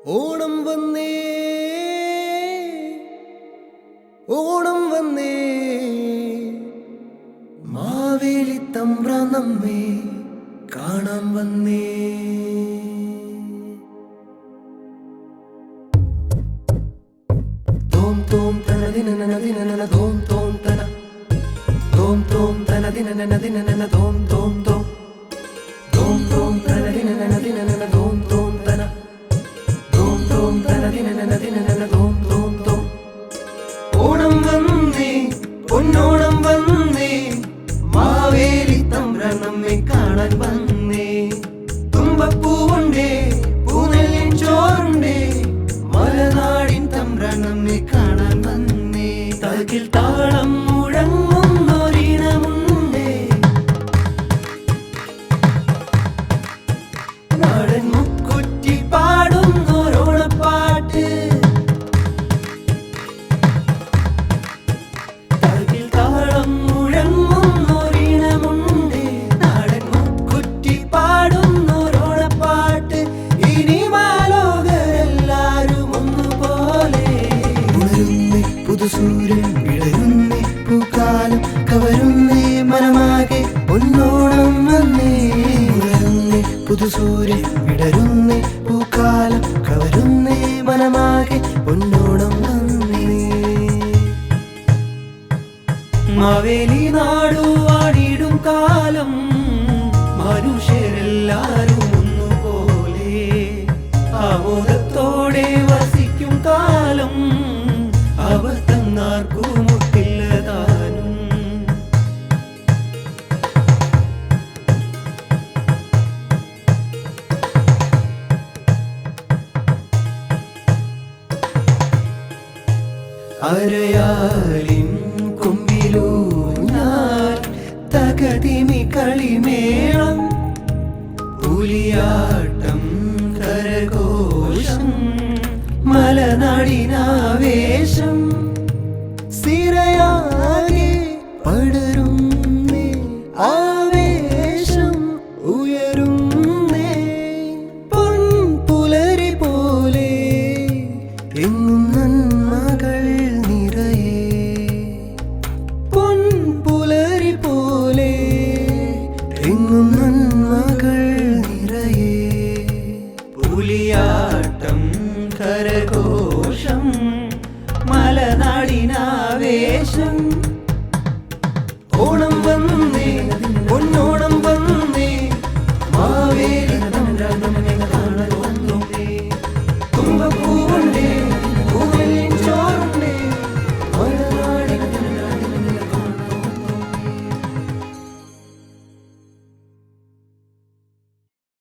ഓണം വന്നേ ഓണം വന്നേ മാവേലി തമ്പ്രാൻ നമ്മെ കാണാൻ വന്നേ. തോം തോം തന ദിനന ദിനന തോം തോം തന തോം തോം തന ദിനന ദിനന തോം തോം തോം തോം തോം തന ദിനന ദിനന തോം തോം തന തോം തോം തന ദിനന ദിനന തോം തോം തോം. ഓണം വന്നേ പൊന്നോണം വന്നേ മാവേലി തമ്പ്രാൻ നമ്മെ കാണാൻ വന്നേ. തുമ്പപ്പൂവുണ്ടേ പൂനെല്ലിൻ ചോറുണ്ടേ മലനാടിൻ തമ്പ്രാൻ നമ്മെ കാണാൻ വന്നേ. തകിൽ താളം മുഴങ്ങുന്നൊരിണമുണ്ടേ നാടൻ മുക്കുറ്റി പാടുന്നൊരോണപ്പാട്ട്. തകിൽ താളം മുഴങ്ങുന്നൊരിണമുണ്ടേ നാടൻ മുക്കുറ്റി പാടുന്നൊരോണപ്പാട്ട്. ഇനി മാലോകരെല്ലാരും ഒന്നുപോലെ ഉണരുന്നേ പുതുസൂര്യൻ വിളരുന്നേ പൂക്കാലം കവരുന്നേ മനമാകെ പൊന്നോണം വന്നേ. ഉണരുന്നേ പുതുസൂര്യൻ വിടരുന്നേ പൂക്കാലം കവരുന്നേ മനമാകെ പൊന്നോണം വന്നേ. മാവേലി നാടുവാടിടും കാലം മനുഷ്യരെല്ലാരും ഒന്നുപോലെ ആമോദത്തോടെ വസിക്കും കാലം അവർ തന്നാർക്കും മുട്ടില്ല താനും. അരയാലിൻ കൊമ്പിലൂഞ്ഞാൽ തകതിമി കളിമേളം പുലിയാട്ടം കരഘോഷം മലനാടിനാവേശം. സിരയാകെ പടരുന്നേ ആവേശം ഉയരുന്നേ പൊൻപുലരി പോലെ എങ്ങും നന്മകൾ നിറയെ. പൊൻപുലരി പോലെ എങ്ങും നന്മകൾ നിറയെ. പുലിയാട്ടം കരഘോഷം മലനാടിനാവേശം. ഓണം വന്നേ പൊന്നോണം വന്നേ മാവേലി തമ്പ്രാൻ നമ്മെ കാണാൻ വന്നേ. തുമ്പപ്പൂവുണ്ടേ